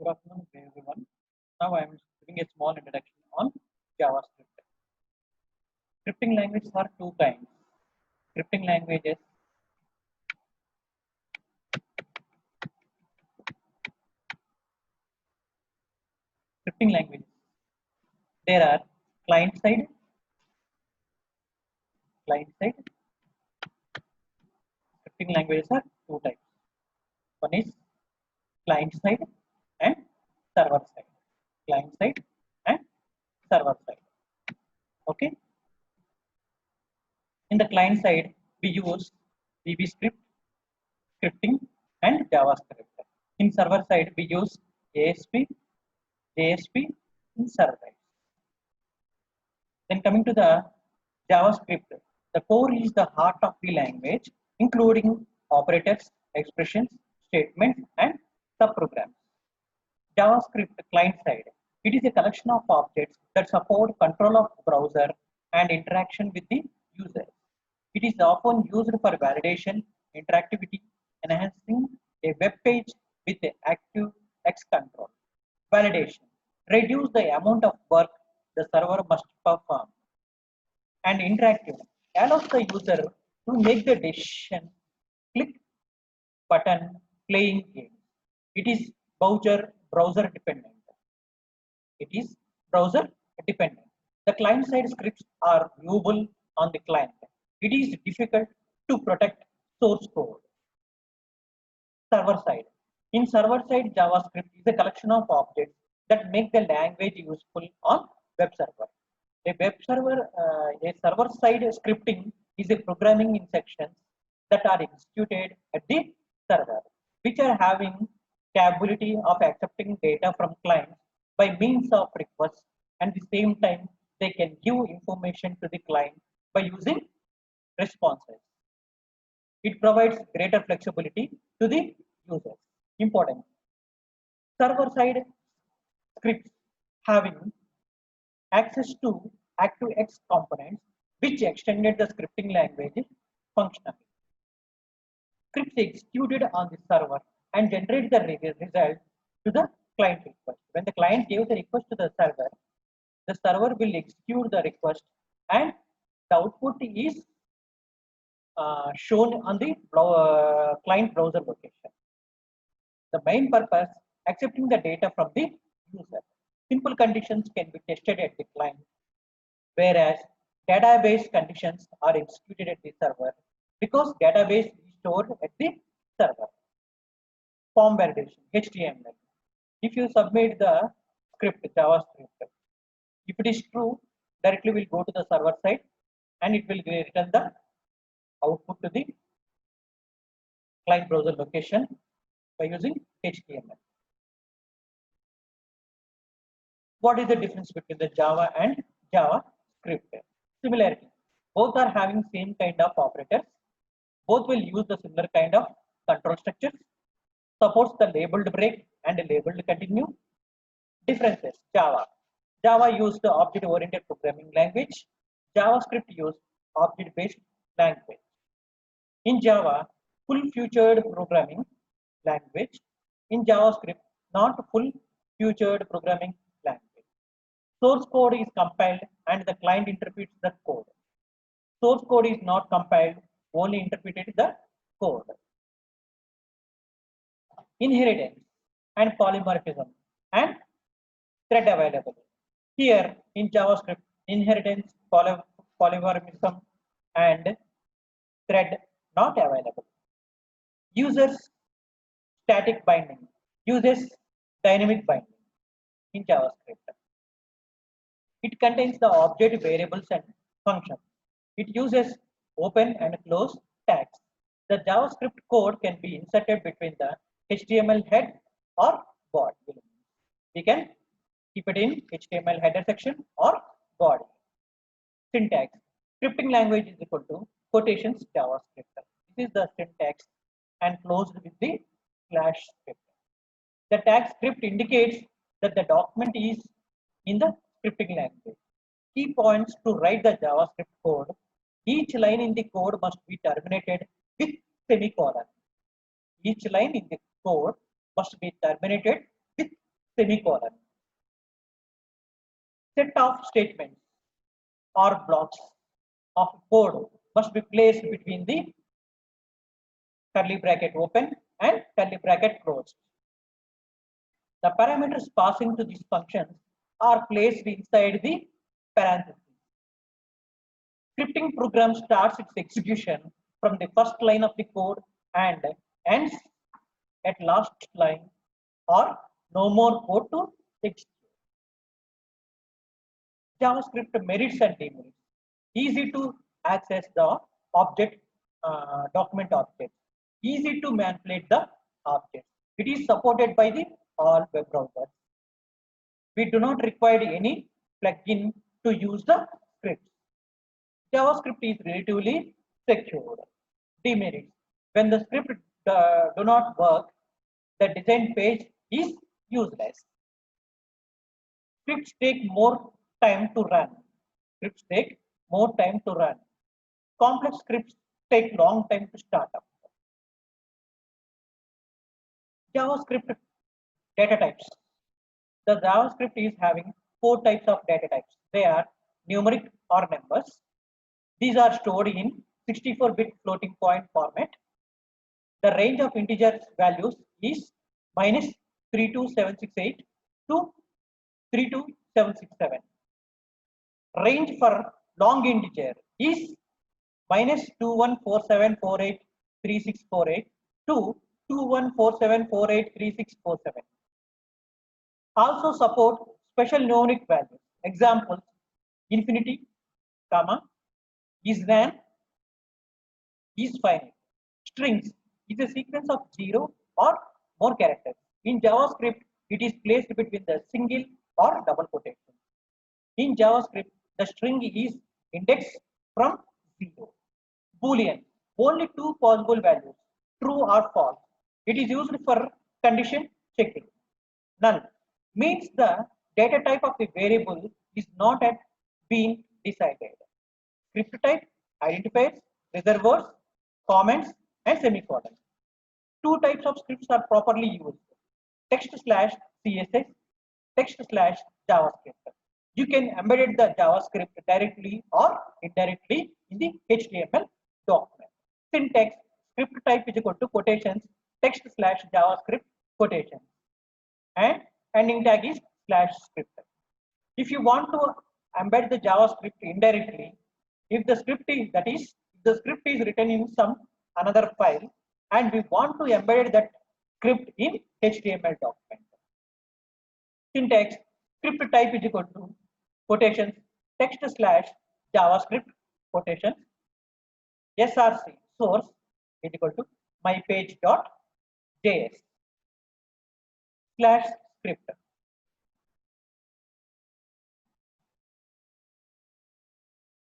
Good afternoon, everyone. Now I am giving a small introduction on JavaScript. Scripting languages are two kinds. Scripting languages, scripting languages. There are client side, client side. Scripting languages are two types. One is client side and server side. Client side and server side. Okay. In the client side, we use VB scripting, and JavaScript. In server side, we use ASP, JSP, and server. Then coming to the JavaScript, the core is the heart of the language, including operators, expressions, statements, and subprograms. JavaScript client side. It is a collection of objects that support control of browser and interaction with the user. It is often used for validation, interactivity, enhancing a web page with active X control. Validation. Reduce the amount of work the server must perform. And interactive. Allows the user to make the decision, click button, playing game. It is browser dependent. It is browser dependent. The client side scripts are viewable on the client. It is difficult to protect source code. Server side. In server side, JavaScript is a collection of objects that make the language useful on web server. A server side scripting is a programming instructions that are executed at the server, which are having capability of accepting data from clients by means of requests, and at the same time they can give information to the client by using responses. It provides greater flexibility to the users. Important. Server side scripts having access to ActiveX components, which extended the scripting language functionally. Scripts executed on the server and generate the result to the client request. When the client gives the request to the server will execute the request, and the output is shown on the client browser location. The main purpose, accepting the data from the user. Simple conditions can be tested at the client, whereas database conditions are executed at the server because database is stored at the server. Form validation, HTML. If you submit the script, JavaScript, if it is true, directly will go to the server side and it will return the output to the client browser location by using HTML. What is the difference between the Java and JavaScript? Similarity. Both are having same kind of operators. Both will use the similar kind of control structures. Supports the labeled break and labeled continue. Differences. Java used the object-oriented programming language. JavaScript used object-based language. In Java, full-featured programming language. In JavaScript, not full-featured programming language. Source code is compiled and the client interprets the code. Source code is not compiled, only interpreted the code. Inheritance and polymorphism and thread available. Here in JavaScript, inheritance, polymorphism, and thread not available. Users static binding, uses dynamic binding in JavaScript. It contains the object variables and functions. It uses open and close tags. The JavaScript code can be inserted between the HTML head or body. We can keep it in HTML header section or body. Syntax. Scripting language is equal to quotations JavaScript. This is the syntax and closed with the slash script. The tag script indicates that the document is in the scripting language. Key points to write the JavaScript code. Each line in the code must be terminated with semicolon. Each line in the code must be terminated with semicolon. Set of statements or blocks of code must be placed between the curly bracket open and curly bracket closed. The parameters passing to these functions are placed inside the parentheses. Scripting program starts its execution from the first line of the code and ends at last line or no more code to execute. JavaScript merits and demerits. Easy to access the object, document object. Easy to manipulate the object. It is supported by the all web browsers. We do not require any plugin to use the scripts. JavaScript is relatively secure. Demerits. When the script do not work, the design page is useless. Scripts take more time to run. Scripts take more time to run. Complex scripts take long time to start up. JavaScript data types. The JavaScript is having 4 types of data types. They are numeric or numbers. These are stored in 64-bit floating point format. The range of integer values is minus 32768 to 32767. Range for long integer is minus 2147483648 to 2147483647. Also support special numeric values. Examples: infinity, comma, is than, is finite. Strings is a sequence of 0 or more characters. In JavaScript, it is placed between the single or double quotation. In JavaScript, the string is indexed from 0. Boolean, only 2 possible values, true or false. It is used for condition checking. Null means the data type of the variable is not yet being decided. Script type identifiers, reservoirs, comments, and semicolon. 2 types of scripts are properly used: text/CSS, text/JavaScript. You can embed the JavaScript directly or indirectly in the HTML document. Syntax: script type is equal to quotations, text/JavaScript quotations, and ending tag is /script. If you want to embed the JavaScript indirectly, if the script is written in some another file and we want to embed that script in HTML document. Syntax: script type is equal to quotations, text/JavaScript quotations, src source is equal to mypage.js /script.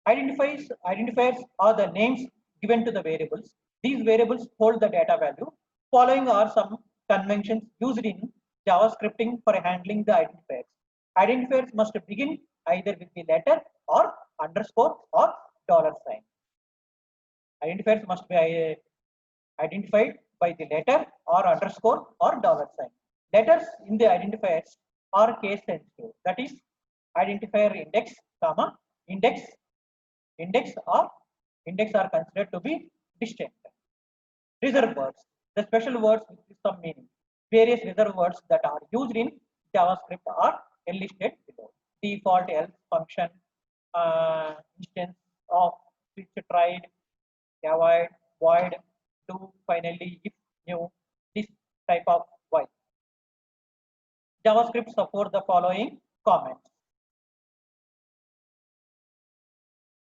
Identifiers are the names given to the variables. These variables hold the data value. Following are some conventions used in JavaScripting for handling the identifiers. Identifiers must begin either with the letter or underscore or $sign. Identifiers must be identified by the letter or underscore or $sign. Letters in the identifiers are case sensitive. That is, identifier index, comma, index are considered to be distinct. Reserved words, the special words with some meaning. Various reserved words that are used in JavaScript are listed below. Default, else, function, instance of, switch, tried, avoid, void, do, finally, if, new, this type of while. JavaScript support the following comments.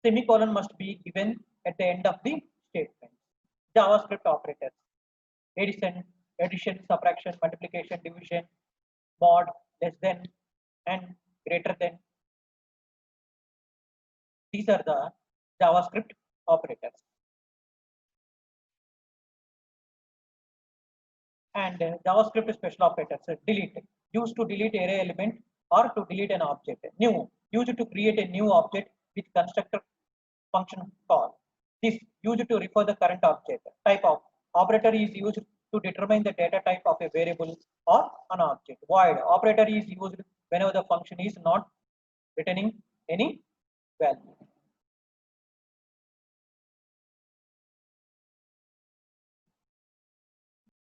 Semicolon must be given at the end of the statement. JavaScript operators: addition, subtraction, multiplication, division, mod, less than, and greater than. These are the JavaScript operators. And JavaScript special operators: delete, used to delete array element or to delete an object. New, used to create a new object with constructor function call. This, used to refer the current object. Type of operator is used to determine the data type of a variable or an object. Void operator is used whenever the function is not returning any